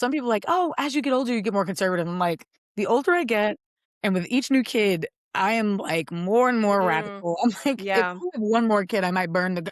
some people are like, oh, as you get older, you get more conservative. I'm like, the older I get, and with each new kid, I am like more and more Mm, radical. I'm like, if yeah. I have one more kid, I might burn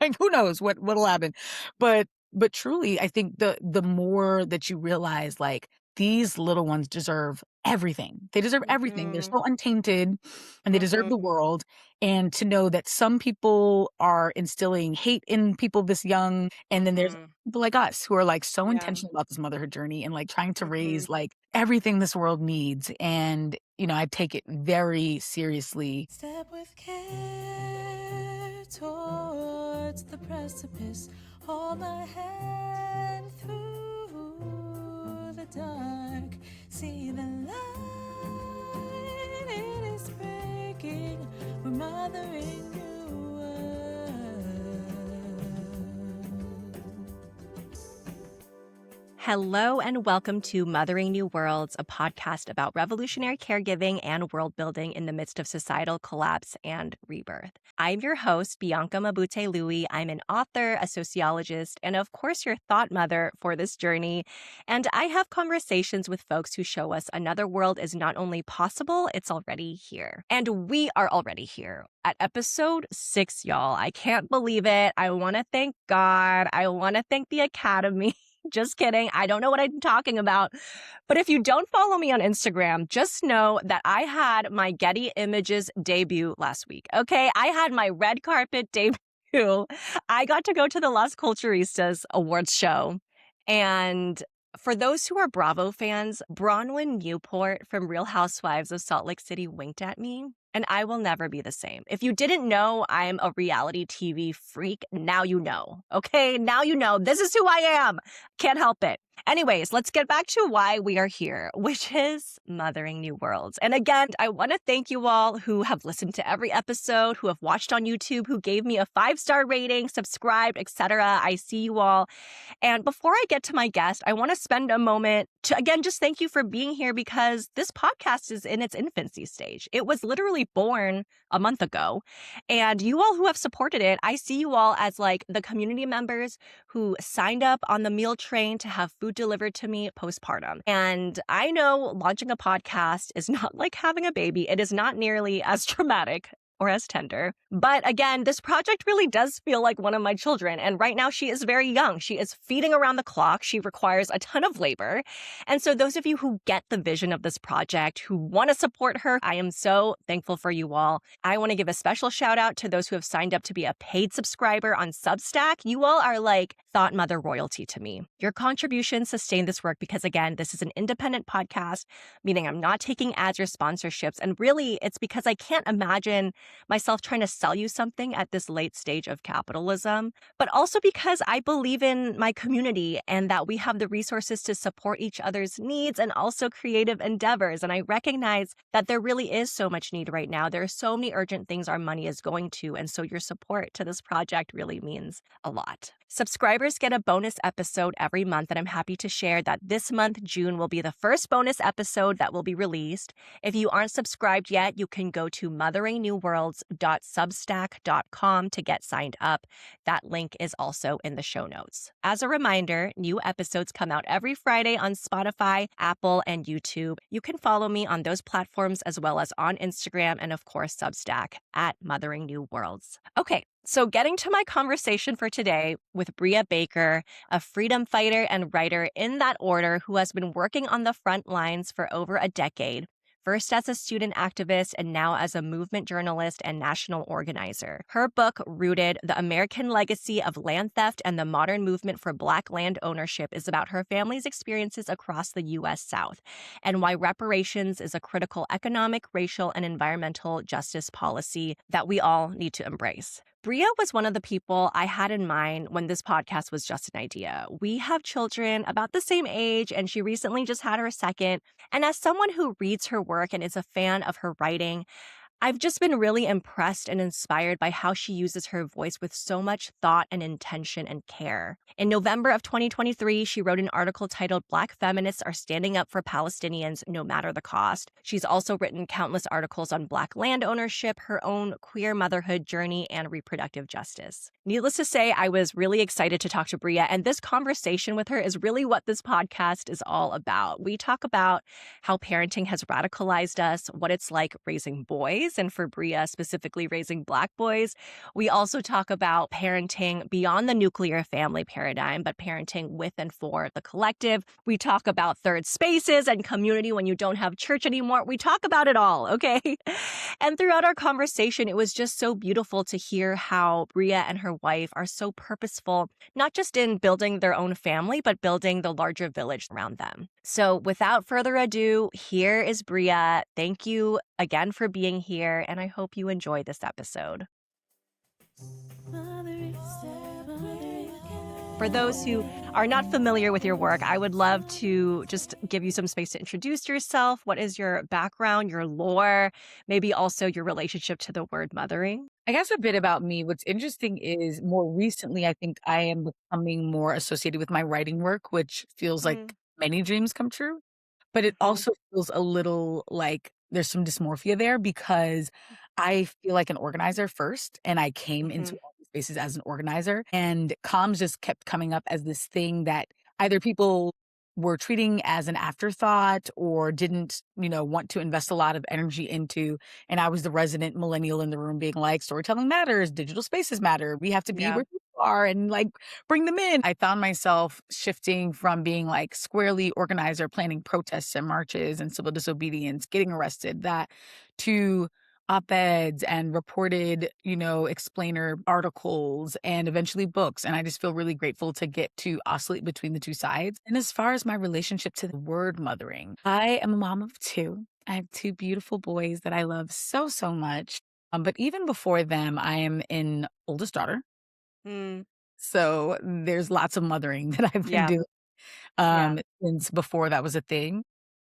like who knows what'll happen. But truly, I think the more that you realize like these little ones deserve everything. They deserve everything. They're Mhm. so untainted and they deserve Mhm. the world. And to know that some people are instilling hate in people this young, and then there's Mhm. people like us who are like so Yeah. intentional about this motherhood journey and like trying to Mhm. raise like everything this world needs. And, I take it very seriously. Step with care towards the precipice. Hold my hand through the dark. See the light, it is breaking. We're mothering new world. Hello and welcome to Mothering New Worlds, a podcast about revolutionary caregiving and world building in the midst of societal collapse and rebirth. I'm your host, Bianca Mabute-Louie. I'm an author, a sociologist, and of course, your thought mother for this journey. And I have conversations with folks who show us another world is not only possible, it's already here. And we are already here at episode 6, y'all. I can't believe it. I want to thank God. I want to thank the Academy. Just kidding. I don't know what I'm talking about. But if you don't follow me on Instagram, just know that I had my Getty Images debut last week. Okay. I had my red carpet debut. I got to go to the Las Culturistas awards show. And for those who are Bravo fans, Bronwyn Newport from Real Housewives of Salt Lake City winked at me. And I will never be the same. If you didn't know I'm a reality TV freak, now you know. Okay, now you know. This is who I am. Can't help it. Anyways, let's get back to why we are here, which is Mothering New Worlds. And again, I want to thank you all who have listened to every episode, who have watched on YouTube, who gave me a 5-star rating, subscribed, etc. I see you all. And before I get to my guest, I want to spend a moment to, again, just thank you for being here because this podcast is in its infancy stage. It was literally born a month ago. And you all who have supported it, I see you all as like the community members who signed up on the meal train to have food delivered to me postpartum. And I know launching a podcast is not like having a baby. It is not nearly as traumatic or as tender. But again, this project really does feel like one of my children. And right now she is very young. She is feeding around the clock. She requires a ton of labor. And so those of you who get the vision of this project, who want to support her, I am so thankful for you all. I want to give a special shout out to those who have signed up to be a paid subscriber on Substack. You all are like thought mother royalty to me. Your contributions sustain this work because again, this is an independent podcast, meaning I'm not taking ads or sponsorships. And really, it's because I can't imagine myself trying to sell you something at this late stage of capitalism, but also because I believe in my community and that we have the resources to support each other's needs and also creative endeavors. And I recognize that there really is so much need right now. There are so many urgent things our money is going to. And so your support to this project really means a lot. Subscribers get a bonus episode every month, and I'm happy to share that this month, June, will be the first bonus episode that will be released. If you aren't subscribed yet, you can go to motheringnewworlds.substack.com to get signed up. That link is also in the show notes. As a reminder, new episodes come out every Friday on Spotify, Apple, and YouTube. You can follow me on those platforms as well as on Instagram and, of course, Substack at Mothering New Worlds. Okay. So getting to my conversation for today with Brea Baker, a freedom fighter and writer in that order who has been working on the front lines for over a decade, first as a student activist and now as a movement journalist and national organizer. Her book, Rooted, The American Legacy of Land Theft and the Modern Movement for Black Land Ownership, is about her family's experiences across the U.S. South and why reparations is a critical economic, racial, and environmental justice policy that we all need to embrace. Brea was one of the people I had in mind when this podcast was just an idea. We have children about the same age, and she recently just had her second. And as someone who reads her work and is a fan of her writing, I've just been really impressed and inspired by how she uses her voice with so much thought and intention and care. In November of 2023, she wrote an article titled Black Feminists Are Standing Up for Palestinians No Matter the Cost. She's also written countless articles on Black land ownership, her own queer motherhood journey, and reproductive justice. Needless to say, I was really excited to talk to Brea, and this conversation with her is really what this podcast is all about. We talk about how parenting has radicalized us, what it's like raising boys, and for Brea, specifically raising Black boys. We also talk about parenting beyond the nuclear family paradigm, but parenting with and for the collective. We talk about third spaces and community when you don't have church anymore. We talk about it all, okay? And throughout our conversation, it was just so beautiful to hear how Brea and her wife are so purposeful, not just in building their own family, but building the larger village around them. So without further ado, here is Brea. Thank you again for being here, and I hope you enjoy this episode. For those who are not familiar with your work, I would love to just give you some space to introduce yourself. What is your background, your lore, maybe also your relationship to the word mothering? I guess a bit about me. What's interesting is more recently, I think I am becoming more associated with my writing work, which feels like many dreams come true. But it also feels a little like there's some dysmorphia there because I feel like an organizer first, and I came into all these spaces as an organizer, and comms just kept coming up as this thing that either people were treating as an afterthought or didn't, want to invest a lot of energy into. And I was the resident millennial in the room being like, storytelling matters, digital spaces matter. We have to be Yeah. where people are and like bring them in. I found myself shifting from being like squarely organizer, planning protests and marches and civil disobedience, getting arrested, that to op-eds and reported, explainer articles and eventually books. And I just feel really grateful to get to oscillate between the two sides. And as far as my relationship to the word mothering, I am a mom of two. I have two beautiful boys that I love so, so much. But even before them, I am an oldest daughter. Mm, So there's lots of mothering that I've been yeah. doing Yeah. since before that was a thing.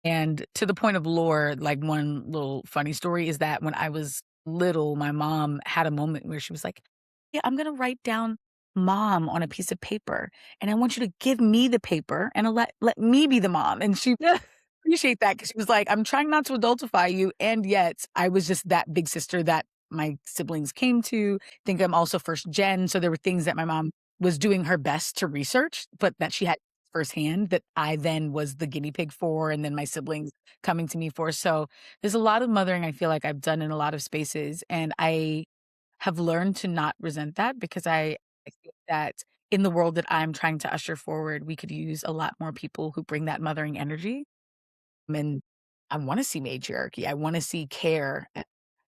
And to the point of lore, like one little funny story is that when I was little, my mom had a moment where she was like, "Yeah, I'm gonna write down mom on a piece of paper, and I want you to give me the paper and let me be the mom." And she appreciate that because she was like, "I'm trying not to adultify you," and yet I was just that big sister that my siblings came to. I think I'm also first gen, so there were things that my mom was doing her best to research, but that she had firsthand that I then was the guinea pig for, and then my siblings coming to me for. So there's a lot of mothering I feel like I've done in a lot of spaces, and I have learned to not resent that because I think that in the world that I'm trying to usher forward, we could use a lot more people who bring that mothering energy. And I want to see matriarchy. I want to see care at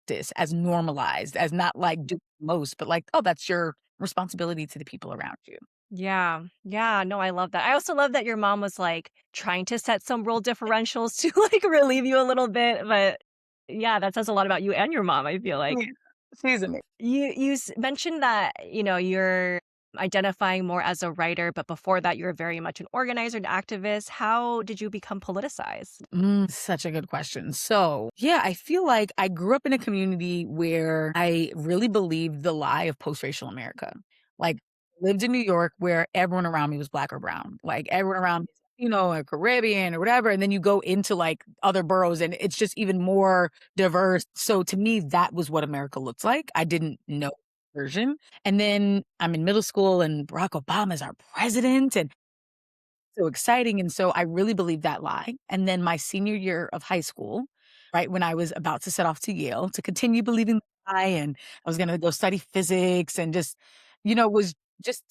this as normalized, as not like do most, but like, oh, that's your responsibility to the people around you. Yeah. Yeah. No, I love that. I also love that your mom was like trying to set some role differentials to like relieve you a little bit. But yeah, that says a lot about you and your mom, I feel like. Yeah. She's amazing. You mentioned that, you're identifying more as a writer, but before that, you were very much an organizer and activist. How did you become politicized? Such a good question. So, yeah, I feel like I grew up in a community where I really believed the lie of post-racial America. Like, lived in New York where everyone around me was Black or brown. Like, everyone around me, a Caribbean or whatever. And then you go into like other boroughs and it's just even more diverse. So, to me, that was what America looks like. I didn't know version. And then I'm in middle school and Barack Obama is our president. And so exciting, and so I really believed that lie, and then my senior year of high school, right when I was about to set off to Yale to continue believing the lie, and I was gonna go study physics and just, was just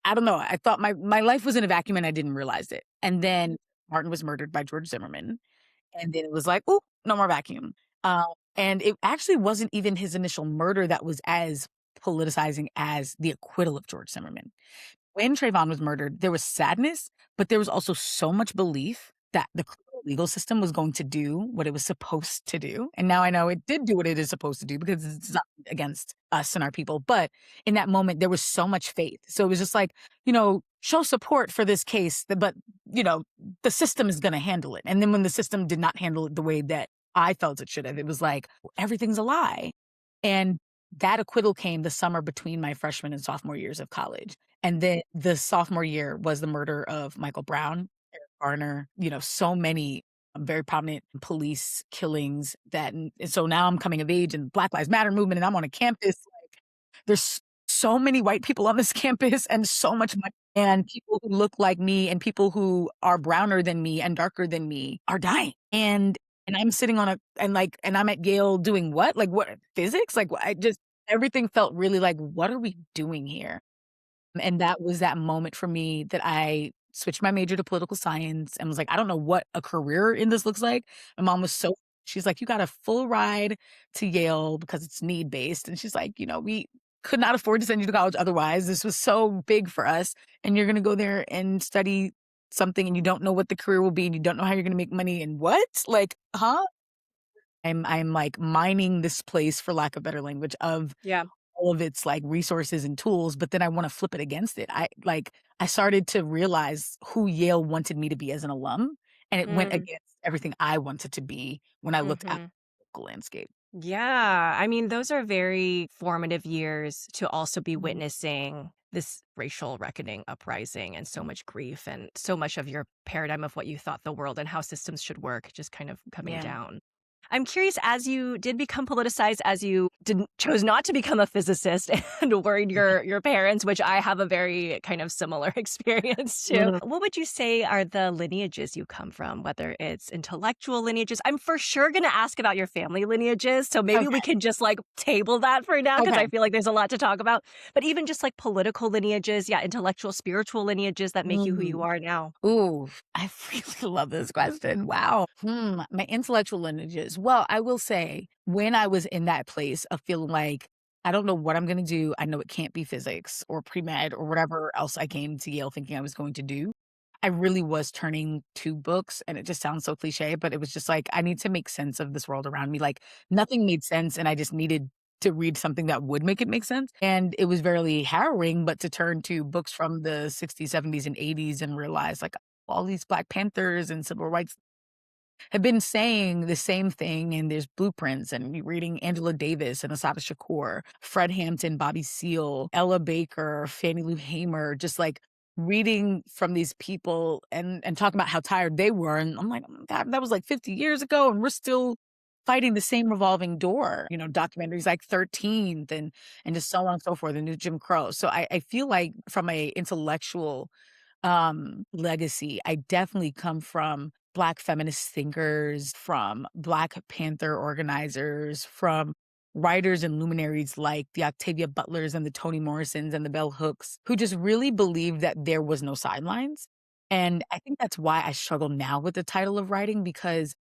I don't know, I thought my life was in a vacuum and I didn't realize it, and then Martin was murdered by George Zimmerman, and then it was like, "Ooh, no more vacuum." Uh, and it actually wasn't even his initial murder that was as politicizing as the acquittal of George Zimmerman. When Trayvon was murdered, there was sadness, but there was also so much belief that the criminal legal system was going to do what it was supposed to do. And now I know it did do what it is supposed to do because it's not against us and our people. But in that moment, there was so much faith. So it was just like, show support for this case, but, the system is going to handle it. And then when the system did not handle it the way that I felt it should have. It was like, everything's a lie. And that acquittal came the summer between my freshman and sophomore years of college. And then the sophomore year was the murder of Michael Brown, Eric Garner, so many very prominent police killings and so now I'm coming of age in Black Lives Matter movement and I'm on a campus. Like, there's so many white people on this campus and so much money. And people who look like me and people who are browner than me and darker than me are dying. And I'm sitting on a and I'm at Yale doing what? Like what physics? Like I just everything felt really like, what are we doing here? And that was that moment for me that I switched my major to political science and was like, I don't know what a career in this looks like. My mom was so she's like, you got a full ride to Yale because it's need based. And she's like, we could not afford to send you to college otherwise. This was so big for us. And you're gonna go there and study something and you don't know what the career will be and you don't know how you're gonna make money and what? Like, huh? I'm like mining this place for lack of better language of Yeah. all of its like resources and tools, but then I want to flip it against it. I started to realize who Yale wanted me to be as an alum, and it went Mm, against everything I wanted to be when I looked at mhm. the political landscape. Yeah. I mean, those are very formative years to also be Mhm. witnessing this racial reckoning uprising and so much grief and so much of your paradigm of what you thought the world and how systems should work just kind of coming Yeah. down. I'm curious, as you did become politicized, as you didn't chose not to become a physicist and worried your parents, which I have a very kind of similar experience too. Mhm. What would you say are the lineages you come from, whether it's intellectual lineages? I'm for sure going to ask about your family lineages, so maybe we Okay. can just like table that for now because Okay. I feel like there's a lot to talk about. But even just like political lineages, yeah, intellectual, spiritual lineages that make you who you Mm. are now. Ooh, I really love this question. Wow. My intellectual lineages. Well, I will say when I was in that place of feeling like I don't know what I'm going to do. I know it can't be physics or pre-med or whatever else I came to Yale thinking I was going to do. I really was turning to books and it just sounds so cliche, but it was just like I need to make sense of this world around me. Like nothing made sense and I just needed to read something that would make it make sense. And it was very harrowing, but to turn to books from the 60s, 70s, and 80s and realize like all these Black Panthers and civil rights have been saying the same thing, and there's blueprints, and you're reading Angela Davis and Assata Shakur, Fred Hampton, Bobby Seale, Ella Baker, Fannie Lou Hamer, just like reading from these people and talking about how tired they were. And I'm like, oh my God, that was like 50 years ago, and we're still fighting the same revolving door. Documentaries like 13th and just so on and so forth, and new Jim Crow. So I feel like from a intellectual legacy. I definitely come from Black feminist thinkers, from Black Panther organizers, from writers and luminaries like the Octavia Butlers and the Toni Morrisons and the Bell Hooks, who just really believed that there was no sidelines. And I think that's why I struggle now with the title of writing because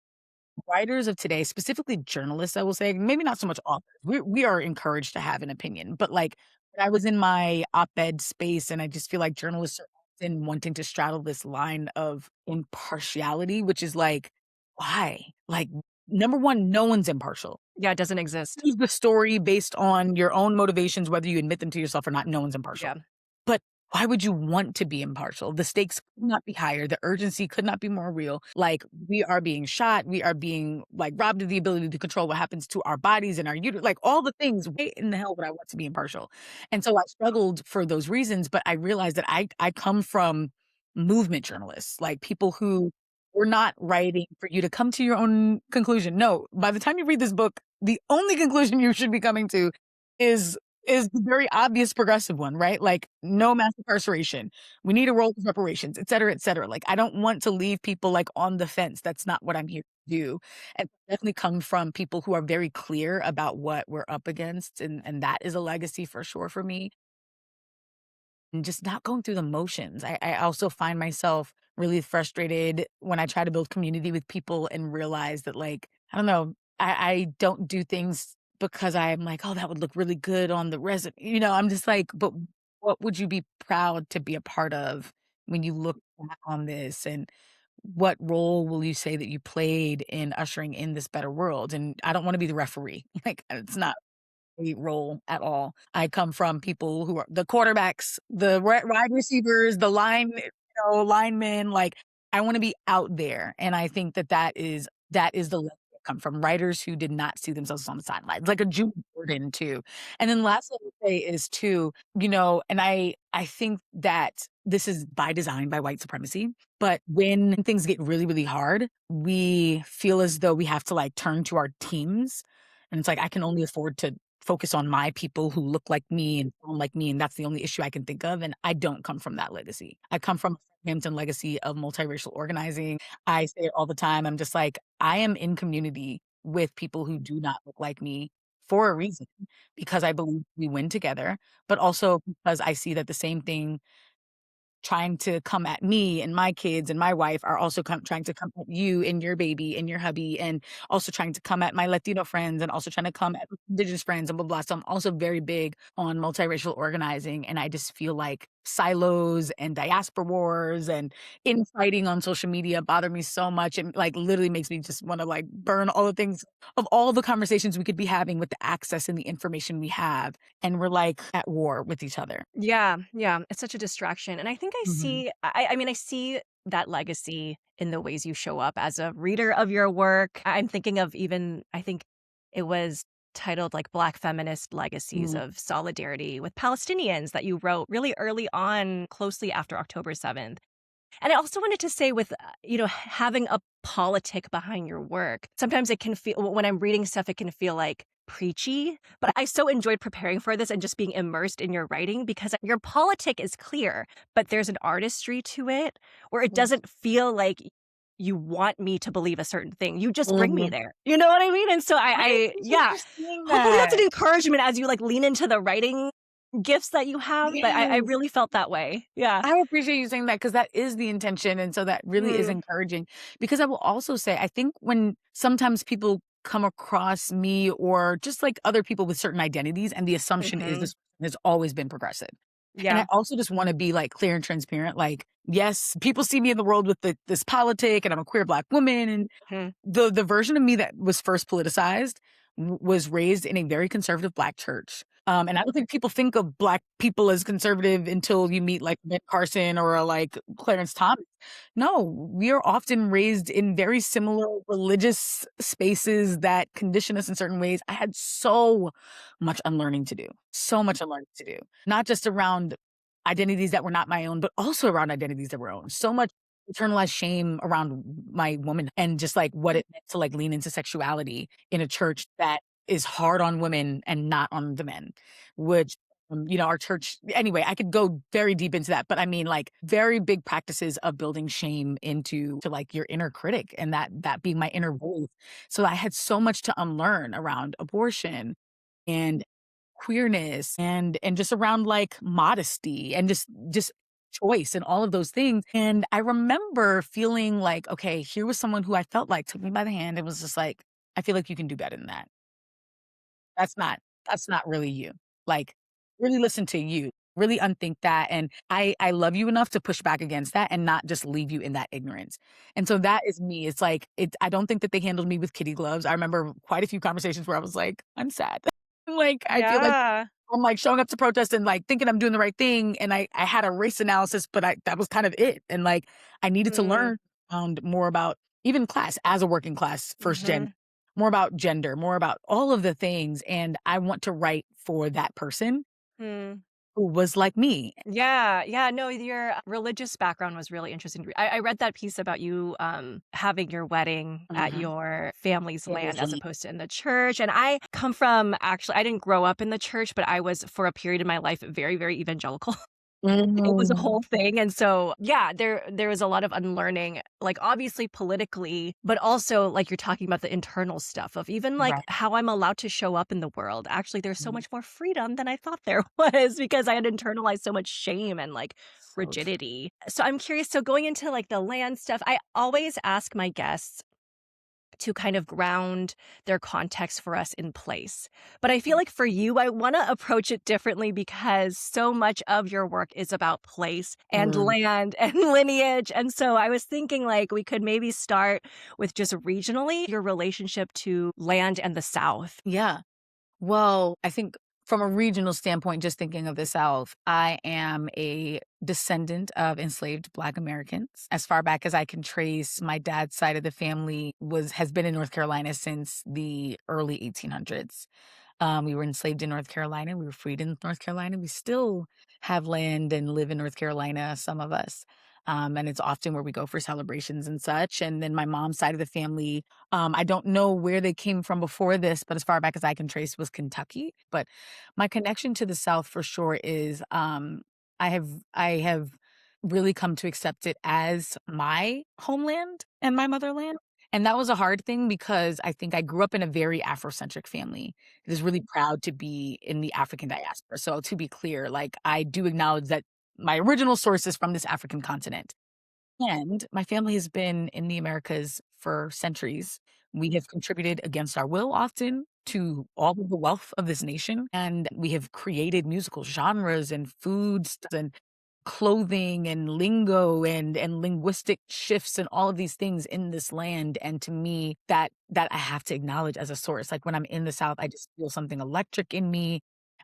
writers of today, specifically journalists, I will say, maybe not so much authors. We are encouraged to have an opinion, but like when I was in my op-ed space, and I just feel like journalists are often wanting to straddle this line of impartiality, which is like, why? Like, number one, no one's impartial. Yeah, it doesn't exist. Choose the story based on your own motivations, whether you admit them to yourself or not. No one's impartial. Yeah. But why would you want to be impartial? The stakes could not be higher. The urgency could not be more real. Like we are being shot. We are being like robbed of the ability to control what happens to our bodies and our uterus, like all the things. Why in the hell would I want to be impartial? And so I struggled for those reasons, but I realized that I come from movement journalists, like people who were not writing for you to come to your own conclusion. No, by the time you read this book, the only conclusion you should be coming to is is the very obvious progressive one, right? Like, no mass incarceration. We need a role for reparations, et cetera, et cetera. Like, I don't want to leave people like on the fence. That's not what I'm here to do. And definitely come from people who are very clear about what we're up against. And that is a legacy for sure for me and just not going through the motions. I also find myself really frustrated when I try to build community with people and realize that, like, I don't know, I don't do things because I'm like, oh, that would look really good on the resume. I'm just like, but what would you be proud to be a part of when you look back on this? And what role will you say that you played in ushering in this better world? And I don't want to be the referee. Like, it's not role at all. I come from people who are the quarterbacks, the wide receivers, the linemen. Like I want to be out there, and I think that that is the legacy come from, writers who did not see themselves on the sidelines, like a Julie Jordan too. And then lastly, I would say is too, and I think that this is by design by white supremacy, but when things get really, really hard, we feel as though we have to like turn to our teams. And it's like, I can only afford to focus on my people who look like me and sound like me, and that's the only issue I can think of. And I don't come from that legacy. I come from a Hampton legacy of multiracial organizing. I say it all the time. I'm just like, I am in community with people who do not look like me for a reason, because I believe we win together, but also because I see that the same thing trying to come at me and my kids and my wife are also trying to come at you and your baby and your hubby, and also trying to come at my Latino friends, and also trying to come at indigenous friends and blah, blah. So I'm also very big on multiracial organizing. And I just feel like silos and diaspora wars and infighting on social media bother me so much. And like literally makes me just want to like burn all the things of all the conversations we could be having with the access and the information we have. And we're like at war with each other. Yeah, yeah, it's such a distraction, and I think Mhm. I mean, I see that legacy in the ways you show up as a reader of your work. I'm thinking of even I think it was titled, like, Black Feminist Legacies Mm. of Solidarity with Palestinians that you wrote really early on, closely after October 7th. And I also wanted to say with, having a politic behind your work, sometimes it can feel when I'm reading stuff, it can feel like preachy, but I so enjoyed preparing for this and just being immersed in your writing because your politic is clear, but there's an artistry to it where it doesn't feel like you want me to believe a certain thing. You just bring me Mhm. there. You know what I mean? And so I appreciate yeah, you saying hopefully that's an that. encouragement as you like lean into the writing gifts that you have, but I Yes. really felt that way. Yeah. I appreciate you saying that, because that is the intention, and so that really is Mm, encouraging. Because I will also say, I think when sometimes people come across me or just, like, other people with certain identities, and the assumption is mhm. this person has always been progressive. And I Yeah. also just wanna be, like, clear and transparent, like, yes, people see me in the world with this politic, and I'm a queer Black woman, and Mhm. the version of me that was first politicized was raised in a very conservative Black church. And I don't think people think of Black people as conservative until you meet like Ben Carson or like Clarence Thomas. No, we are often raised in very similar religious spaces that condition us in certain ways. I had so much unlearning to do, so much unlearning to do, not just around identities that were not my own, but also around identities that were own. So much internalized shame around my woman, and just like what it meant to like lean into sexuality in a church that is hard on women and not on the men, which our church anyway, I could go very deep into that, but I mean like very big practices of building shame into to like your inner critic, and that being my inner voice. So I had so much to unlearn around abortion and queerness and just around like modesty and just choice and all of those things. And I remember feeling like, okay, here was someone who I felt like took me by the hand and was just like, I feel like you can do better than that. That's not that's not really you. Like, really listen to you. Really unthink that. And I love you enough to push back against that and not just leave you in that ignorance. And so that is me. It's like I don't think that they handled me with kitty gloves. I remember quite a few conversations where I was like, I'm sad. Like, I feel like Yeah. I'm, like, showing up to protest and, like, thinking I'm doing the right thing, and I had a race analysis, but that was kind of it, and, like, I needed to Mm, learn more about even class as a working class first gen, mhm, more about gender, more about all of the things, and I want to write for that person mm. who was like me. Yeah, yeah, no, your religious background was really interesting to me. I read that piece about you, having your wedding at Mhm. your family's land as Mhm. opposed to in the church, and I come from actually I didn't grow up in the church, but I was, for a period in my life, very, very evangelical. It was a Mm. whole thing, and so, yeah, there was a lot of unlearning, like, obviously politically, but also, like, you're talking about the internal stuff of even, like, Right. how I'm allowed to show up in the world. Actually, there's so Mhm. much more freedom than I thought there was because I had internalized so much shame and, like, So true. rigidity. So I'm curious, so going into, like, the land stuff, I always ask my guests to kind of ground their context for us in place. But I feel like for you, I want to approach it differently because so much of your work is about place and Mm. land and lineage. And so I was thinking like we could maybe start with just regionally your relationship to land and the South. Yeah. Well, I think from a regional standpoint, just thinking of the South, I am a descendant of enslaved Black Americans. As far back as I can trace, my dad's side of the family has been in North Carolina since the early 1800s. We were enslaved in North Carolina. We were freed in North Carolina. We still have land and live in North Carolina, some of us. And it's often where we go for celebrations and such. And then my mom's side of the family, I don't know where they came from before this, but as far back as I can trace was Kentucky. But my connection to the South for sure is I have really come to accept it as my homeland and my motherland. And that was a hard thing because I think I grew up in a very Afrocentric family. It is really proud to be in the African diaspora. So to be clear, like I do acknowledge that my original source is from this African continent. And my family has been in the Americas for centuries. We have contributed against our will often to all of the wealth of this nation. And we have created musical genres and foods and clothing and lingo and linguistic shifts and all of these things in this land. And to me, that I have to acknowledge as a source. Like when I'm in the South, I just feel something electric in me.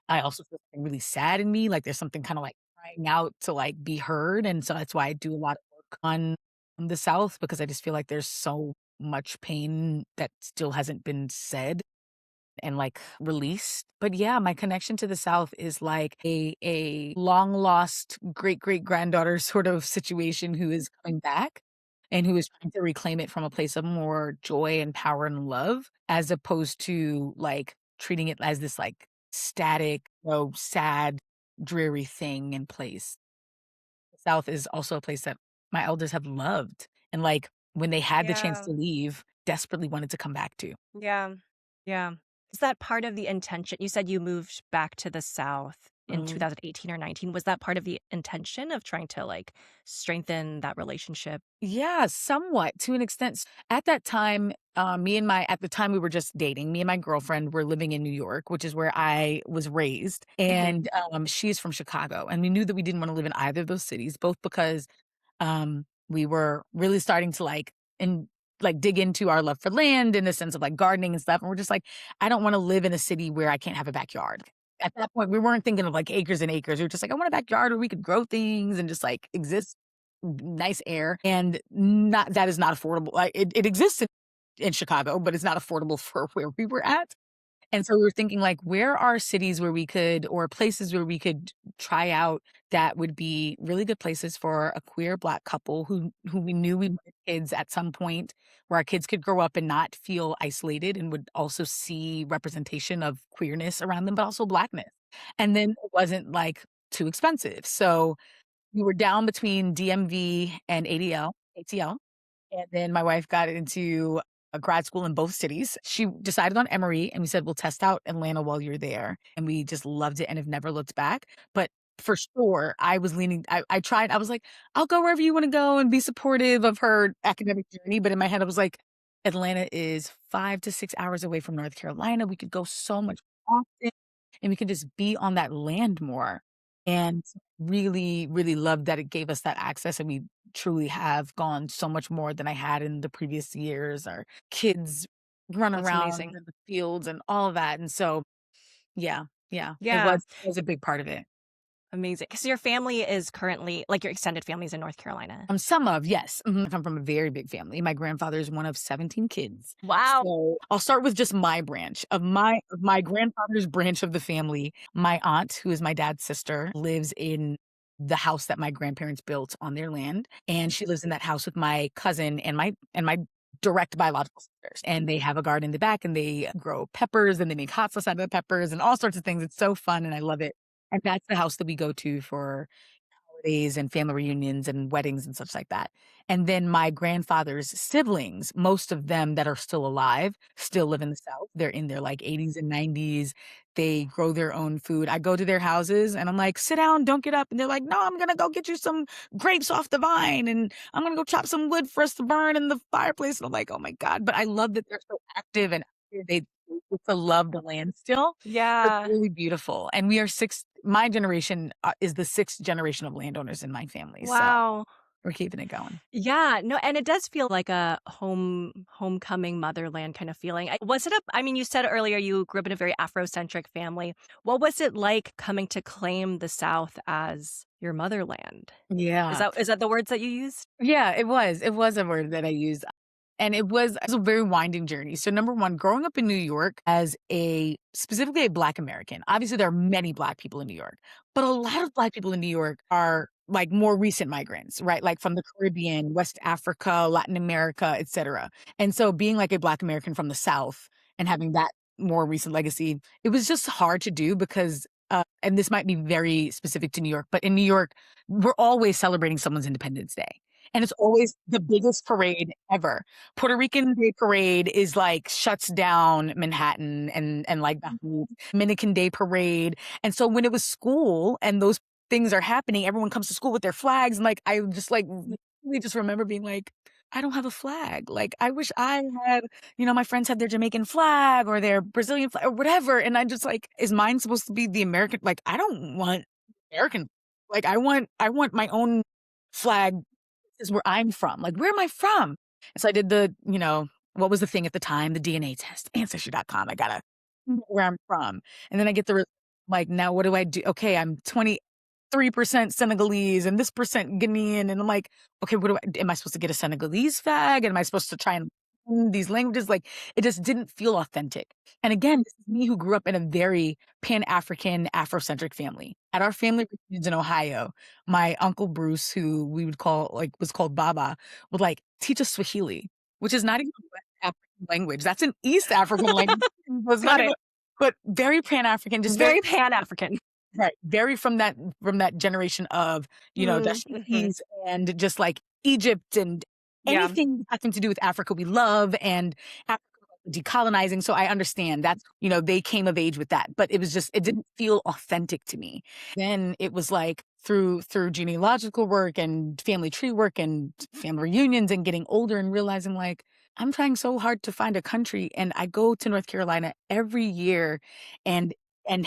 I also feel something really sad in me. Like there's something kind of like crying out to like be heard. And so that's why I do a lot of work on the South because I just feel like there's so much pain that still hasn't been said and like released. But yeah, my connection to the South is like a long lost great great granddaughter sort of situation who is coming back and who is trying to reclaim it from a place of more joy and power and love, as opposed to like treating it as this like static, sad, dreary thing in place. The South is also a place that my elders have loved and like when they had the chance Yeah. to leave, desperately wanted to come back to. Yeah. Yeah. Is that part of the intention? You said you moved back to the South in 2018 or 19. Was that part of the intention of trying to like strengthen that relationship? Yeah, somewhat to an extent. At that time, at the time we were just dating, me and my girlfriend were living in New York, which is where I was raised. Mhm. And she's from Chicago. And we knew that we didn't want to live in either of those cities, both because we were really starting to like dig into our love for land in the sense of like gardening and stuff. And we're just like, I don't want to live in a city where I can't have a backyard. At that point, we weren't thinking of like acres and acres. We were just like, I want a backyard where we could grow things and just like exist, nice air. And not that is not affordable. Like it exists in Chicago, but it's not affordable for where we were at. And so we were thinking like, where are cities where we could or places where we could try out that would be really good places for a queer Black couple who we knew we wanted kids at some point, where our kids could grow up and not feel isolated and would also see representation of queerness around them, but also Blackness. And then it wasn't like too expensive. So we were down between DMV and ATL. And then my wife got into a grad school in both cities. She decided on Emory, and we said, "We'll test out Atlanta while you're there." And we just loved it and have never looked back. But for sure, I was leaning I tried, I was like, "I'll go wherever you wanna go and be supportive of her academic journey." But in my head, I was like, "Atlanta is 5 to 6 hours away from North Carolina. We could go so much often, and we could just be on that land more." And really, really loved that it gave us that access, and we truly have gone so much more than I had in the previous years. Our kids run That's around amazing. in the fields and all of that, and so, yeah, yeah, Yeah. it was a big part of it. Amazing. Because your family is currently like your extended family is in North Carolina. Some of, yes. I come from a very big family. My grandfather is one of 17 kids. Wow. So, I'll start with just my branch. Of my grandfather's branch of the family, my aunt, who is my dad's sister, lives in the house that my grandparents built on their land, and she lives in that house with my cousin and my direct biological sisters, and they have a garden in the back, and they grow peppers, and they make hot sauce out of the peppers and all sorts of things. It's so fun, and I love it. And that's the house that we go to for holidays and family reunions and weddings and such like that. And then my grandfather's siblings, most of them that are still alive, still live in the South. They're in their like 80s and 90s. They grow their own food. I go to their houses and I'm like, sit down, don't get up. And they're like, no, I'm going to go get you some grapes off the vine and I'm going to go chop some wood for us to burn in the fireplace. And I'm like, oh my God. But I love that they're so active and they to love the land still. It's Yeah. really beautiful, and we are 6 my generation, is the 6th generation of landowners in my family, so Wow. We're keeping it going. Yeah, no, and it does feel like a homecoming motherland kind of feeling. Was it I mean, you said earlier you grew up in a very Afrocentric family. What was it like coming to claim the South as your motherland? Yeah. Is that the words that you used? Yeah, it was. It was a word that I used. And it was a very winding journey. So number 1, growing up in New York as a specifically a Black American. Obviously, there are many Black people in New York, but a lot of Black people in New York are, like, more recent migrants, right? Like, from the Caribbean, West Africa, Latin America, etcetera. And so being, like, a Black American from the South and having that more recent legacy, it was just hard to do because, and this might be very specific to New York, but in New York, we're always celebrating someone's Independence Day. And it's always the biggest parade ever. Puerto Rican Day Parade is like shuts down Manhattan and like Baton Rouge. Dominican Day Parade. And so when it was school and those things are happening, everyone comes to school with their flags. And like I just like really just remember being like, I don't have a flag. Like I wish I had, my friends had their Jamaican flag or their Brazilian flag or whatever. And I just like, is mine supposed to be the American? Like I don't want American. Like I want my own flag is where I'm from. Like, where am I from? And so I did what was the thing at the time? The DNA test, ancestry.com. I gotta know where I'm from. And then I get like, now what do I do? Okay, I'm 23% Senegalese and this percent Ghanaian. And I'm like, okay, am I supposed to get a Senegalese flag? And am I supposed to try and learn these languages? Like, it just didn't feel authentic. And again, this is me who grew up in a very Pan-African, Afrocentric family. At our family reunions in Ohio, my uncle Bruce, who we would call was called Baba, would like teach us Swahili, which is not even a West African language. That's an East African language. It's not Got even, it. but very Pan-African, just very Very Pan-African. right, very from that generation of, Mhm. Dashikis and just like Egypt and Yeah. anything having to do with Africa we love and Africa decolonizing. So I understand that's, they came of age with that, but it didn't feel authentic to me. Then it was like through genealogical work and family tree work and family reunions and getting older and realizing like I'm trying so hard to find a country and I go to North Carolina every year and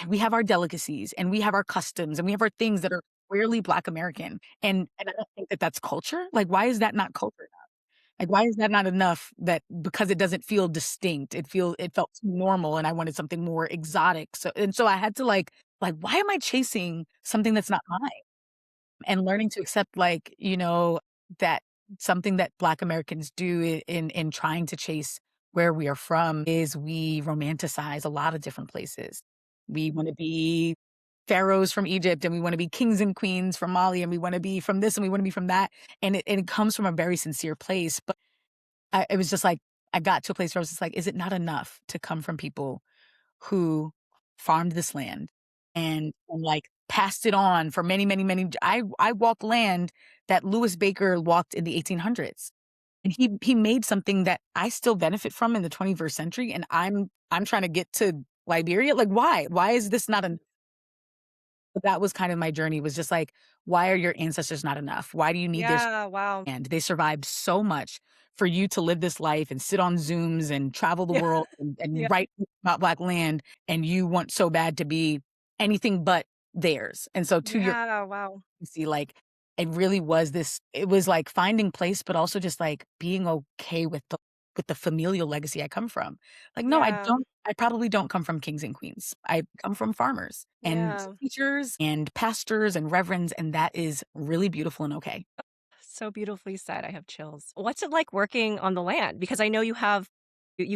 we have our delicacies and we have our customs and we have our things that are rarely Black American. And I don't think that that's culture. Like, why is that not culture? Like, why is that not enough that because it doesn't feel distinct, it felt too normal and I wanted something more exotic. So I had to why am I chasing something that's not mine? And learning to accept that something that Black Americans do in trying to chase where we are from is we romanticize a lot of different places. We want to be pharaohs from Egypt and we want to be kings and queens from Mali and we want to be from this and we want to be from that. And it comes from a very sincere place. But it was just like I got to a place where I was just like, is it not enough to come from people who farmed this land and like passed it on for many, many, many I walked land that Louis Baker walked in the 1800s. And he made something that I still benefit from in the 21st century and I'm trying to get to Liberia. Like why? Why is this not enough? But that was kind of my journey was just like, why are your ancestors not enough? Why do you need their Yeah, wow. and they survived so much for you to live this life and sit on Zooms and travel the Yeah, world and, yeah, and write about Black land, and you want so bad to be anything but theirs. And so to your yeah, wow. see, like it was like finding place, but also just like being okay with the familial legacy I come from. Like, no, Yeah, I probably don't come from kings and queens. I come from farmers and yeah. teachers and pastors and reverends, and that is really beautiful and okay. So beautifully said. I have chills. What's it like working on the land? Because I know you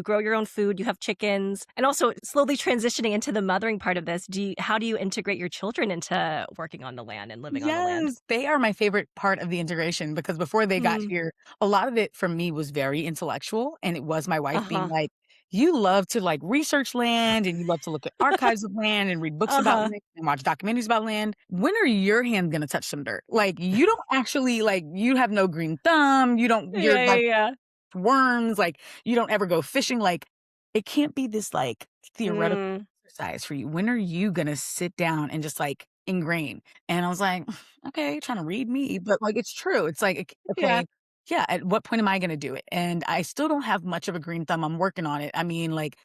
grow your own food, you have chickens, and also slowly transitioning into the mothering part of this. How do you integrate your children into working on the land and living on the land? Yes, they are my favorite part of the integration because before they got Mm. here, a lot of it for me was very intellectual, and it was my wife being Uh-huh. like, "You love to, like, research land, and you love to look at archives of land and read books about Uh-huh. land and watch documentaries about land. When are your hands gonna touch some dirt? Like, you don't actually you have no green thumb, you're, Yeah, yeah, like, yeah. worms, like, you don't ever go fishing, like, it can't be this, like, theoretical Mm. exercise for you. When are you gonna sit down and just, like, ingrain?" And I was like, "Okay, trying to read me," but, like, it's true. It's like, Yeah. okay, yeah, at what point am I gonna do it? And I still don't have much of a green thumb, I'm working on it. I mean, like,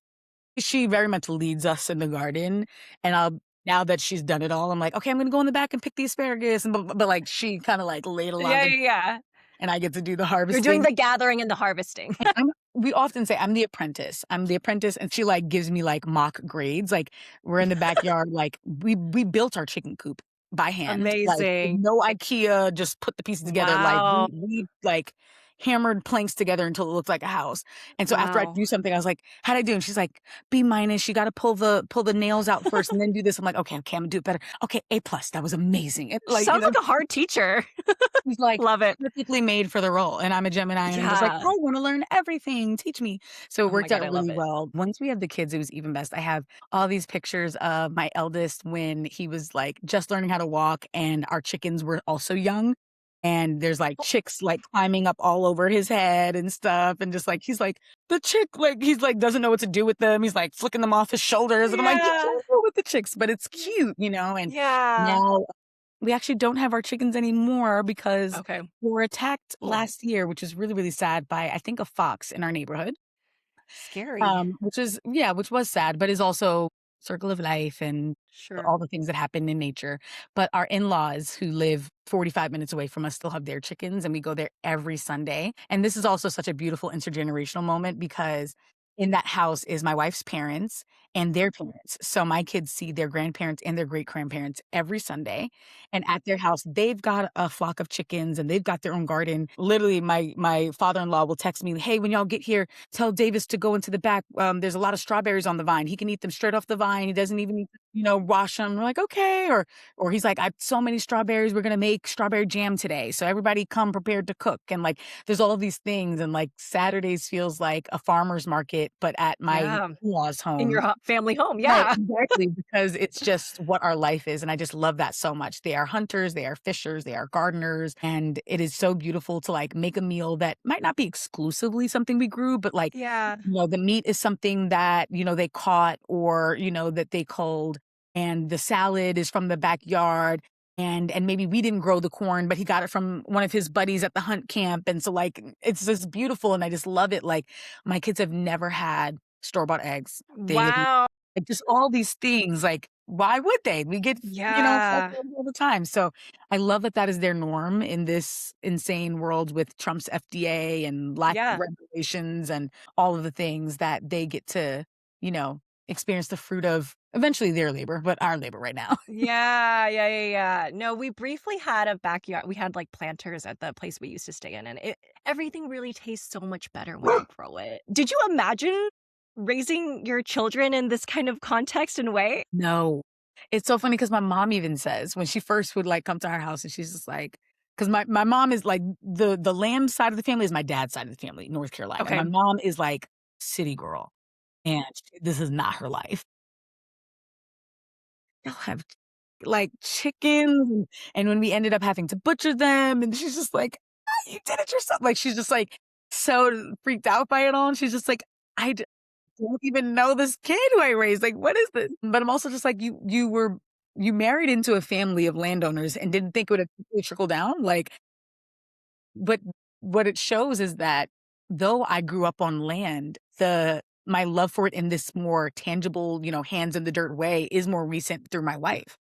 she very much leads us in the garden, and now that she's done it all, I'm like, "Okay, I'm gonna go in the back and pick the asparagus," and but, like, she kinda, like, laid a lot of Yeah, the yeah, yeah. and I get to do the You're doing harvesting. the gathering and the harvesting. And we often say I'm the apprentice. I'm the apprentice, and she, like, gives me, like, mock grades, like, we're in the backyard, like, we built our chicken coop by hand, like, Amazing. no IKEA, just put the pieces together, like, Wow. we, like, hammered planks together until it looked like a house, and so after I Wow. do something, I was like, "How'd I do?" And she's like, "B minus, you gotta pull the nails out first and then do this." I'm like, "Okay, okay, Imma do it better. Okay, A plus, that was amazing." And, She like, sounds like a hard teacher. he's, like, Love it. perfectly made for the role, and I'm a Gemini, and I'm just like, Yeah. "I wanna learn everything, teach me." So it Oh my worked god, out I love really it. well. Once we had the kids, it was even best. I have all these pictures of my eldest when he was, like, just learning how to walk, and our chickens were also young, and there's, like, chicks, like, climbing up all over his head and stuff, and just, like he's like, "The chick," like, he's, like, doesn't know what to do with them, he's, like, flicking them off his shoulders, and I'm like, "Be Yeah. careful with the chicks," but it's cute, and Yeah. now we actually don't have our chickens anymore because Okay. we were attacked Cool. last year, which is really, really sad by, I think, a fox in our neighborhood. Scary. Which was sad, but is also circle of life and Sure. all the things that happen in nature. But our in-laws who live 45 minutes away from us still have their chickens, and we go there every Sunday. And this is also such a beautiful intergenerational moment because in that house is my wife's parents and their parents. So my kids see their grandparents and their great-grandparents every Sunday. And at their house, they've got a flock of chickens and they've got their own garden. Literally, my father-in-law will text me, "Hey, when y'all get here, tell Davis to go into the back. There's a lot of strawberries on the vine. He can eat them straight off the vine. He doesn't even need to, wash them." We're like, "Okay." Or he's like, "I have so many strawberries. We're gonna make strawberry jam today. So everybody come prepared to cook." And like, there's all these things. And like Saturdays feels like a farmer's market, but at my Yeah. in-laws' In your home. family home. Right, Yeah. exactly, because it's just what our life is, and I just love that so much. They are hunters, they are fishers, they are gardeners, and it is so beautiful to, like, make a meal that might not be exclusively something we grew, but, like, Yeah. the meat is something that, they caught or, that they culled, and the salad is from the backyard, and maybe we didn't grow the corn, but he got it from one of his buddies at the hunt camp, and so, like, it's just beautiful, and I just love it, like, my kids have never had store-bought eggs. They Wow. like, just all these things, like, why would they? We get, fresh Yeah. eggs all the time, so I love that that is their norm in this insane world with Trump's FDA and lack of Yeah. regulations and all of the things that they get to, experience the fruit of eventually their labor, but our labor right now. Yeah, yeah, yeah, yeah. No, we briefly had a backyard. We had like planters at the place we used to stay in, and everything really tastes so much better when you grow it. Did you imagine raising your children in this kind of context and way? No. It's so funny because my mom even says when she first would, like, come to our house and she's just like, because my mom is, like, the lamb side of the family is my dad's side of the family, North Carolina, and Okay. my mom is, like, city girl, and this is not her life. They'll have, like, chickens, and when we ended up having to butcher them, and she's just like, "Ah, you did it yourself." Like, she's just, like, so freaked out by it all, and she's just like, "I don't even know this kid who I raised, like, what is this?" But I'm also just like, you married into a family of landowners and didn't think it would eventually trickle down, like, but what it shows is that though I grew up on land, my love for it in this more tangible, hands in the dirt way is more recent through my wife.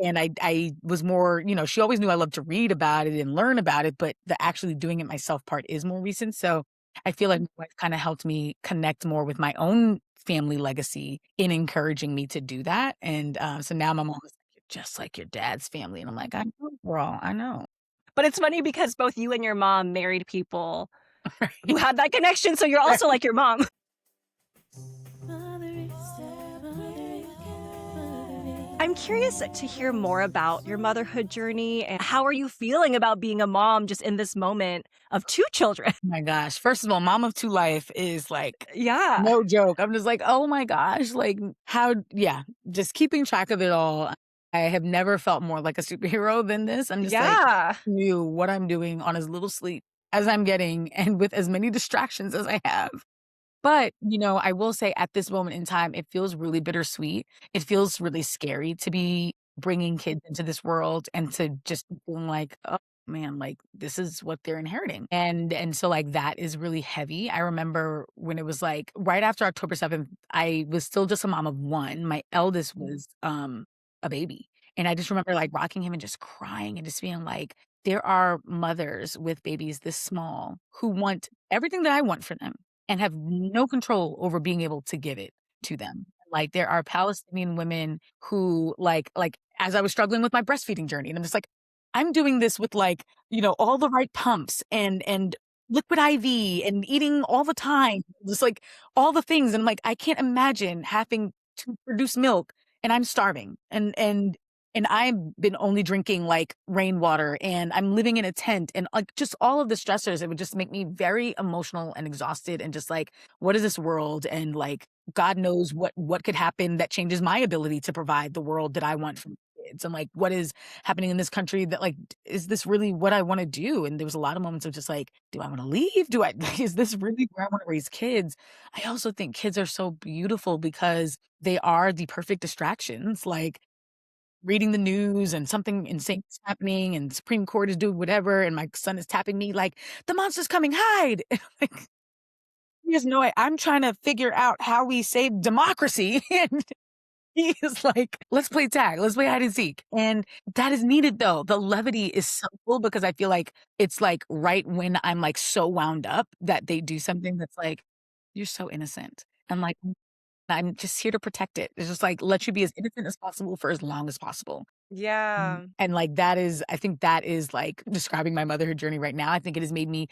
And I was more, she always knew I loved to read about it and learn about it, but the actually doing it myself part is more recent. So I feel like my wife kind of helped me connect more with my own family legacy in encouraging me to do that. And so now my mom is like, "You're just like your dad's family." And I'm like, "I know, girl, I know." But it's funny because both you and your mom married people who had that connection, so you're also like your mom. Mothering, mothering, mothering. I'm curious to hear more about your motherhood journey and how are you feeling about being a mom just in this moment of 2 children? Oh my gosh. First of all, mom of two life is like Yeah. no joke. I'm just like, "Oh my gosh." Like yeah, just keeping track of it all. I have never felt more like a superhero than this. I'm just like, Yeah. knew what I'm doing on as little sleep as I'm getting and with as many distractions as I have. But, I will say at this moment in time, it feels really bittersweet. It feels really scary to be bringing kids into this world and to just be feeling like, "Oh, man, like this is what they're inheriting. And so like that is really heavy. I remember when it was like right after October 7th, I was still just a mom of one. My eldest was a baby. And I just remember like rocking him and just crying and just being like, there are mothers with babies this small who want everything that I want for them and have no control over being able to give it to them. Like there are Palestinian women who like as I was struggling with my breastfeeding journey, and I'm just like, I'm doing this with like, all the right pumps and liquid IV and eating all the time, just like all the things. And I'm like, I can't imagine having to produce milk and I'm starving and I've been only drinking like rainwater and I'm living in a tent and like just all of the stressors, it would just make me very emotional and exhausted and just like, what is this world? And like, God knows what could happen that changes my ability to provide the world that I want for my kids. And like, what is happening in this country that like, is this really what I want to do? And there was a lot of moments of just like, do I want to leave? Is this really where I want to raise kids? I also think kids are so beautiful because they are the perfect distractions. Like reading the news and something insane is happening and Supreme Court is doing whatever, and my son is tapping me like, "The monster's coming, hide!" Like, he has no I'm trying to figure out how we save democracy, and he is like, "Let's play tag, let's play hide and seek," and that is needed, though. The levity is so cool because I feel like it's, like, right when I'm, like, so wound up that they do something that's like, "You're so innocent." I'm like, I'm just here to protect it. It's just like, let you be as innocent as possible for as long as possible. Yeah. And like that is I think that is like describing my motherhood journey right now. I think it has made me,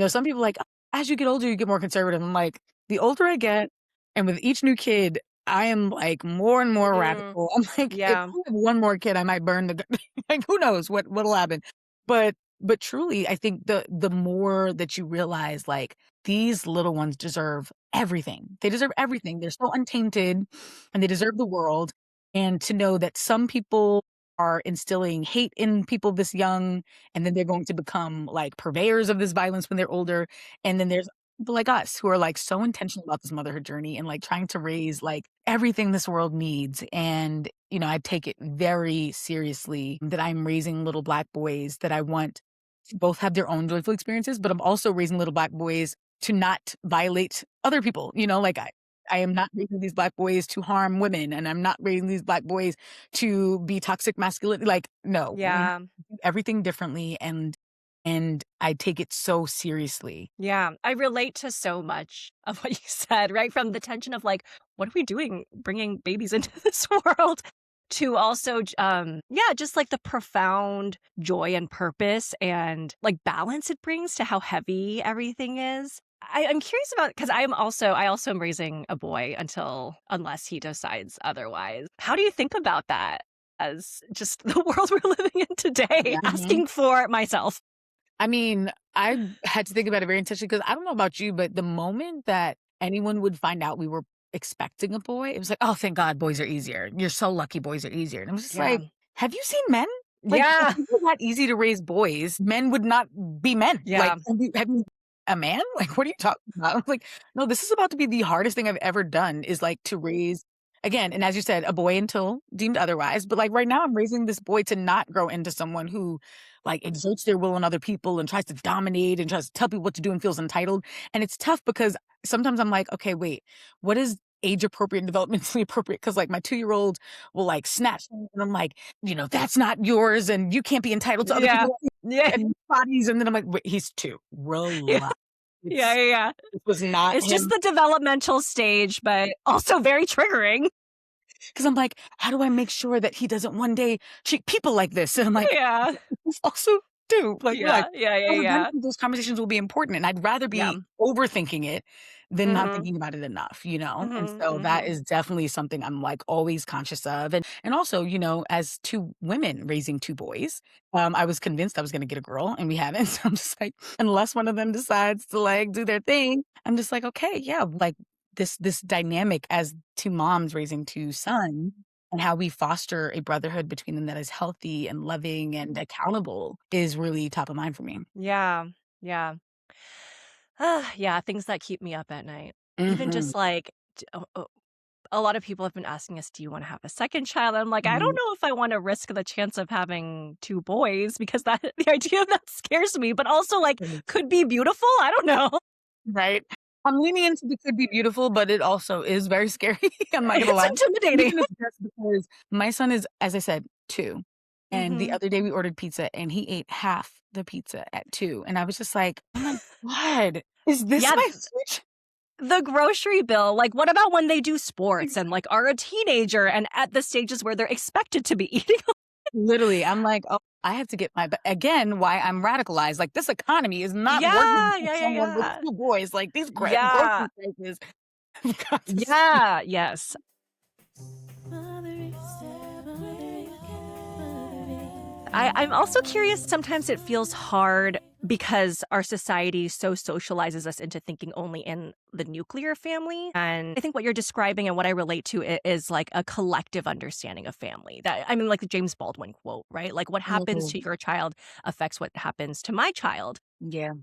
some people like, as you get older, you get more conservative. I'm like, the older I get, and with each new kid, I am like more and more Mm, radical. I'm like, if yeah. I have one more kid, I might burn like who knows what'll happen. But truly, I think the more that you realize like these little ones deserve everything. They deserve everything. They're so untainted and they deserve the world. And to know that some people are instilling hate in people this young, and then they're going to become like purveyors of this violence when they're older. And then there's people like us who are like so intentional about this motherhood journey and like trying to raise like everything this world needs. And, I take it very seriously that I'm raising little Black boys that I want to both have their own joyful experiences, but I'm also raising little Black boys to not violate other people. Like I am not raising these Black boys to harm women, and I'm not raising these Black boys to be toxic masculinity. Like, no, we have Yeah. to do everything differently, and I take it so seriously. Yeah. I relate to so much of what you said, right? From the tension of like, what are we doing bringing babies into this world? To also, yeah, just like the profound joy and purpose and like balance it brings to how heavy everything is. I'm curious about because I also am raising a boy unless he decides otherwise. How do you think about that as just the world we're living in today? Yeah. Asking for myself. I mean, I had to think about it very intentionally because I don't know about you, but the moment that anyone would find out we were expecting a boy, it was like, "Oh, thank God boys are easier. You're so lucky boys are easier." And I was just Yeah. like, "Have you seen men? Like, if Yeah. it were that easy to raise boys, men would not be men. Like, Yeah. have you a man? Like, what are you talking about?" I was like, "No, this is about to be the hardest thing I've ever done is like to raise." Again, and as you said, a boy until deemed otherwise. But like right now, I'm raising this boy to not grow into someone who like exerts their will on other people and tries to dominate and tries to tell people what to do and feels entitled. And it's tough because sometimes I'm like, okay, wait, what is age appropriate and developmentally appropriate? Because like my 2-year-old will like snatch things and I'm like, that's not yours and you can't be entitled to other Yeah. people's Yeah. bodies. And then I'm like, wait, he's 2. Yeah. Relax. Yeah. It's, Yeah. it was not It's just him. the developmental stage, but also very triggering. Because I'm like, how do I make sure that he doesn't one day treat people like this? And I'm like, Yeah. he's also do. Like, Yeah. Yeah. Yeah. Yeah. eventually those conversations will be important. And I'd rather Yeah. be overthinking it than not Mhm. thinking about it enough? And Mhm. so that Mhm. is definitely something I'm like always conscious of. And also, as 2 women raising 2 boys, I was convinced I was gonna get a girl and we haven't. So I'm just like, unless one of them decides to like do their thing, I'm just like, okay, yeah, like this dynamic as 2 moms raising 2 sons and how we foster a brotherhood between them that is healthy and loving and accountable is really top of mind for me. Yeah. Yeah. Yeah, things that keep me up at night. Even Mhm. just like a lot of people have been asking us, do you want to have a second child? I'm like, I don't Mhm. know if I want to risk the chance of having two boys because that the idea of that scares me, but also like could be beautiful. I don't know. Right? I'm leaning into the could be beautiful, but it also is very scary. I'm not gonna It's lie. intimidating. Even if just because my son is, as I said, 2, and the Hmm. other day we ordered pizza and he ate half the pizza at 2, and I was just like, "Oh my god, is this Yeah, my future?" the grocery bill. Like, what about when they do sports and like are a teenager and at the stages where they're expected to be eating? Literally, I'm like, "Oh, I have to get my" but again, why I'm radicalized, like, this economy is not working Yeah, for yeah, yeah, someone with yeah. 2 boys, like, these Yeah. grocery prices have got to stop. Yeah, yes. Mothering, mothering, mothering. I'm also curious, sometimes it feels hard because our society so socializes us into thinking only in the nuclear family. And I think what you're describing and what I relate to is like a collective understanding of family. That I mean, like the James Baldwin quote, right? Like what happens Oh, to your child affects what happens to my child. yeah.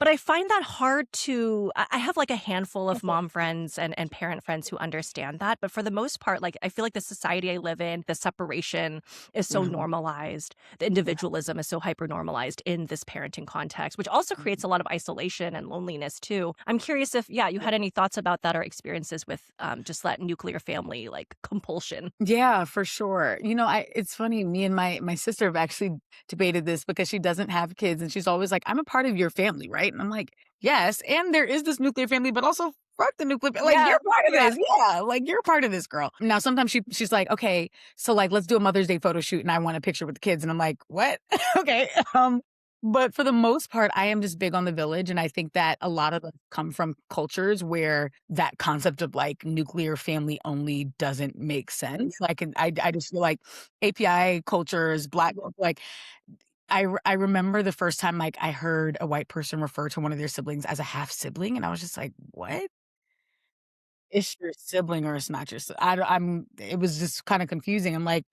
But I find that hard to I have, like, a handful of mom friends and parent friends who understand that, but for the most part, like, I feel like the society I live in, the separation is so Mhm. normalized, the individualism is so hyper normalized in this parenting context, which also creates a lot of isolation and loneliness too. I'm curious if, yeah, you had any thoughts about that or experiences with, just that nuclear family, like, compulsion? Yeah, for sure. It's funny, me and my sister have actually debated this because she doesn't have kids and she's always like, "I'm a part of your family, right?" And I'm like, "Yes, and there is this nuclear family, but also fuck the nuclear like Yeah, you're part of yeah. this. Yeah, like you're part of this, girl." Now sometimes she's like, "Okay, so like let's do a Mother's Day photo shoot and I want a picture with the kids." And I'm like, "What?" Okay. But for the most part, I am just big on the village, and I think that a lot of us come from cultures where that concept of, like, nuclear family only doesn't make sense. Like, and I just feel like API cultures, Black like, I remember the first time, like, I heard a white person refer to one of their siblings as a half sibling, and I was just like, "What? It's your sibling or it's not your si" I I'm it was just kinda confusing. I'm like,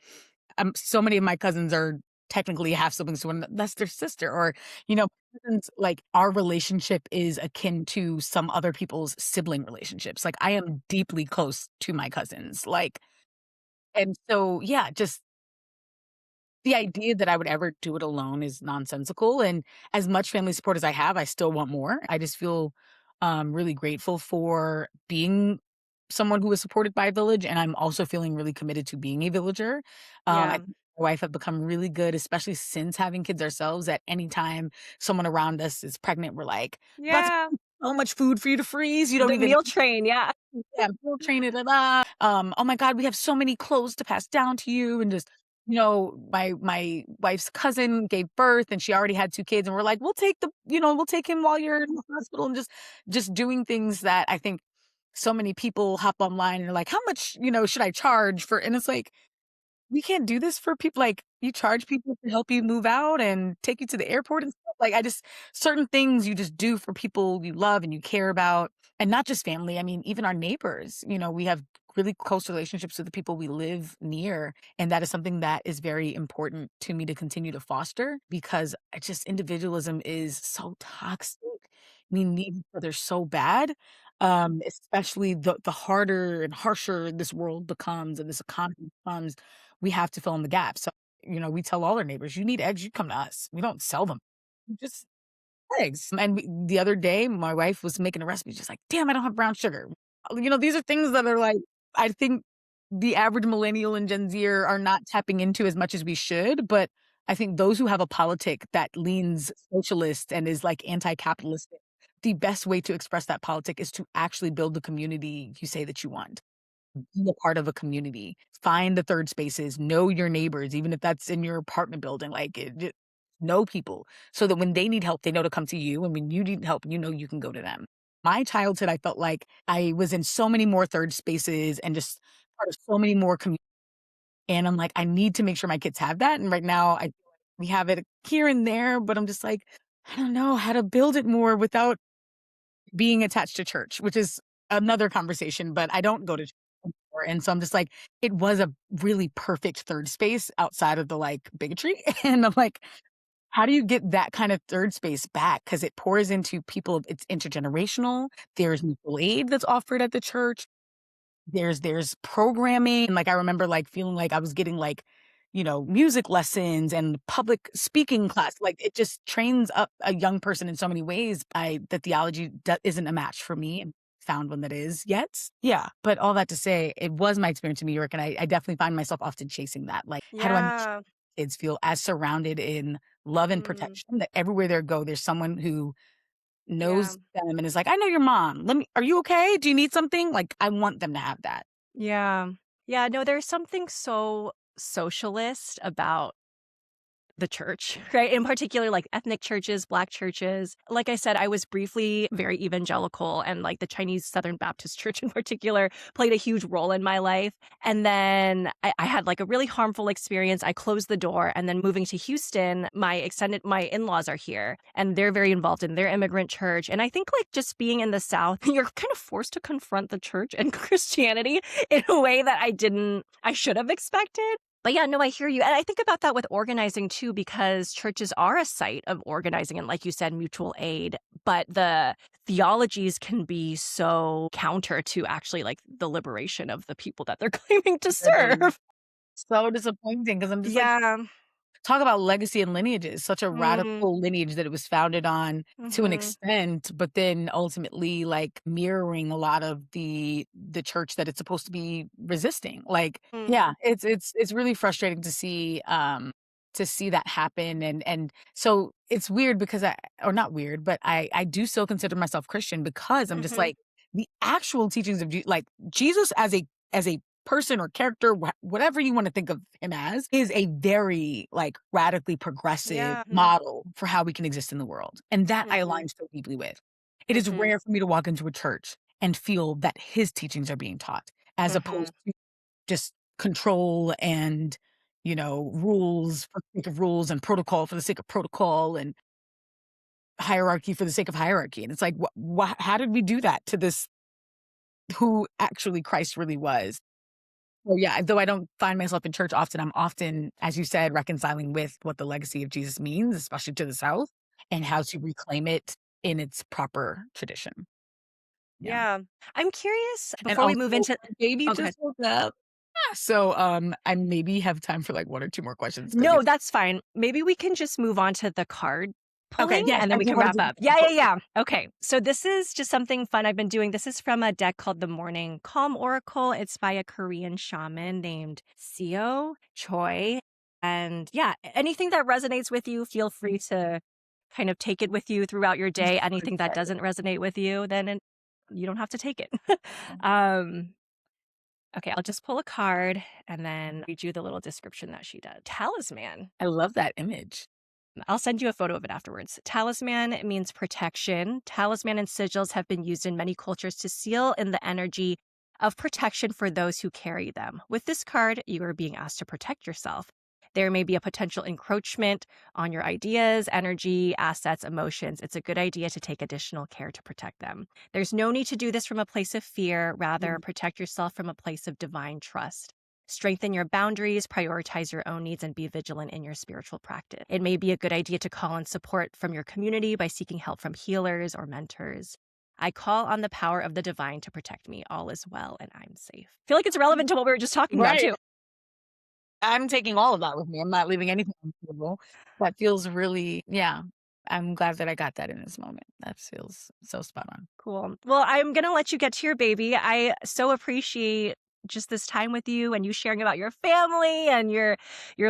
so many of my cousins are technically half siblings to one that's their sister or, you know, cousins, like, our relationship is akin to some other people's sibling relationships. Like, I am deeply close to my cousins, like and so, yeah, just the idea that I would ever do it alone is nonsensical, and as much family support as I have, I still want more. I just feel, really grateful for being someone who is supported by a village, and I'm also feeling really committed to being a villager. I Yeah. think my wife have become really good, especially since having kids ourselves, at any time someone around us is pregnant, we're like, "About to Yeah. so much food for you to freeze, you don't The even" meal train, yeah. Yeah, meal train, da, da, da. "Oh my god, we have so many clothes to pass down to you," and just my wife's cousin gave birth, and she already had 2 kids, and we're like, we'll take him while you're in the hospital," and just doing things that I think so many people hop online and are like, "How much, should I charge for" and it's like, we can't do this for people like, you charge people to help you move out and take you to the airport and stuff, like, I just certain things you just do for people you love and you care about, and not just family, I mean, even our neighbors, we have really close relationships with the people we live near, and that is something that is very important to me to continue to foster because I just individualism is so toxic. We need each other so bad, especially the harder and harsher this world becomes and this economy becomes, we have to fill in the gaps. So, we tell all our neighbors, "You need eggs, you come to us. We don't sell them. Just eggs." And the other day, my wife was making a recipe. She's like, "Damn, I don't have brown sugar." These are things that are like, I think the average millennial and Gen Zer are not tapping into as much as we should. But I think those who have a politic that leans socialist and is like anti-capitalistic, the best way to express that politic is to actually build the community you say that you want. Be a part of a community. Find the third spaces, know your neighbors, even if that's in your apartment building, like, know people so that when they need help, they know to come to you, and when you need help, you can go to them. My childhood, I felt like I was in so many more third spaces and just part of so many more and I'm like, "I need to make sure my kids have that," and right now, we have it here and there, but I'm just like, I don't know how to build it more without being attached to church, which is another conversation, but I don't go to church anymore, and so I'm just like, it was a really perfect third space outside of the, like, bigotry, and I'm like, how do you get that kind of third space back? Because it pours into people, it's intergenerational, there's mutual aid that's offered at the church, there's programming, and, like, I remember, like, feeling like I was getting, like, music lessons and public speaking class. Like, it just trains up a young person in so many ways. The theology isn't a match for me, and found one that is yet. Yeah, but all that to say, it was my experience in New York, and I definitely find myself often chasing that. Like, how do I make Yeah. kids feel as surrounded in love and Mm, protection that everywhere they go, there's someone who yeah. knows them and is like, "I know your mom. Are you okay? Do you need something?" Like, I want them to have that. Yeah. Yeah, no, there's something so socialist about the church, right? In particular, like ethnic churches, Black churches. Like I said, I was briefly very evangelical, and like the Chinese Southern Baptist Church in particular played a huge role in my life. And then I had like a really harmful experience. I closed the door, and then moving to Houston, my in-laws are here, and they're very involved in their immigrant church. And I think like just being in the South, you're kind of forced to confront the church and Christianity in a way that I should have expected. But yeah, no, I hear you. And I think about that with organizing too, because churches are a site of organizing and, like you said, mutual aid. But the theologies can be so counter to actually like the liberation of the people that they're claiming to Really. serve. So disappointing because I'm just like, Yeah. talk about legacy and lineages, such a Mm, radical lineage that it was founded on to an hmm. extent, but then ultimately, like, mirroring a lot of the church that it's supposed to be resisting. Like, Mm, yeah, it's really frustrating to see that happen, and so it's weird because or not weird, but I do still consider myself Christian because I'm just hmm. like, the actual teachings of like, Jesus as a person or character, whatever you want to think of him as, is a very like radically progressive Yeah. model for how we can exist in the world. And that I Hmm. align so deeply with. It is Hmm. rare for me to walk into a church and feel that his teachings are being taught as Hmm. opposed to just control and, rules for the sake of rules and protocol for the sake of protocol and hierarchy for the sake of hierarchy. And it's like, how did we do that to this who actually Christ really was? Oh, yeah, though I don't find myself in church often, I'm often, as you said, reconciling with what the legacy of Jesus means, especially to the South, and how to reclaim it in its proper tradition. Yeah. Yeah. I'm curious And before we also, move into. my baby Okay. just woke up. So, I maybe have time for, like, 1 or 2 more questions because No, if that's fine. Maybe we can just move on to the card okay, pulling, yes, and then I we do can wanna wrap do up. the Yeah, yeah, yeah. Okay. So this is just something fun I've been doing. This is from a deck called the Morning Calm Oracle. It's by a Korean shaman named Seo Choi. And yeah, anything that resonates with you, feel free to kind of take it with you throughout your I'm day. so Anything that excited. doesn't resonate with you, you don't have to take it. um, okay, I'll just pull a card and then read you the little description that she does. Talisman. I love that image. I'll send you a photo of it afterwards. Talisman means protection. Talisman and sigils have been used in many cultures to seal in the energy of protection for those who carry them. With this card, you are being asked to protect yourself. There may be a potential encroachment on your ideas, energy, assets, emotions. It's a good idea to take additional care to protect them. There's no need to do this from a place of fear. Rather, Mm. protect yourself from a place of divine trust. Strengthen your boundaries, prioritize your own needs, and be vigilant in your spiritual practice. It may be a good idea to call on support from your community by seeking help from healers or mentors. I call on the power of the divine to protect me. All is well and I'm safe. I feel like it's relevant to what we were just talking about, Right. too. I'm taking all of that with me. I'm not leaving anything on the table. That feels really, yeah. I'm glad that I got that in this moment. That feels so spot on. Cool. Well, I'm going to let you get to your baby. I so appreciate just this time with you and you sharing about your family and your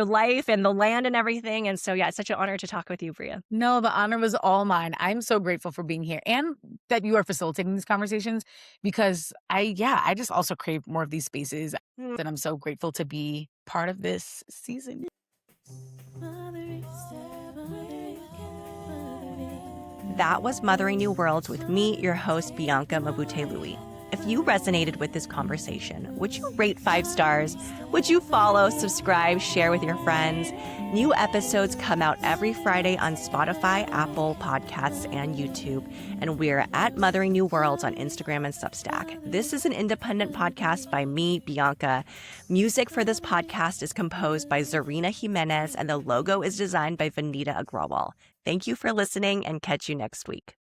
life and the land and everything. And so, yeah, it's such an honor to talk with you, Bria. No, the honor was all mine. I'm so grateful for being here and that you are facilitating these conversations because I just also crave more of these spaces. Mm. And I'm so grateful to be part of this season. That was Mothering New Worlds with me, your host, Bianca Mabute-Louie. If you resonated with this conversation, would you rate 5 stars? Would you follow, subscribe, share with your friends? New episodes come out every Friday on Spotify, Apple Podcasts, and YouTube. And we're at Mothering New Worlds on Instagram and Substack. This is an independent podcast by me, Bianca. Music for this podcast is composed by Zarina Jimenez, and the logo is designed by Vanita Agrawal. Thank you for listening and catch you next week.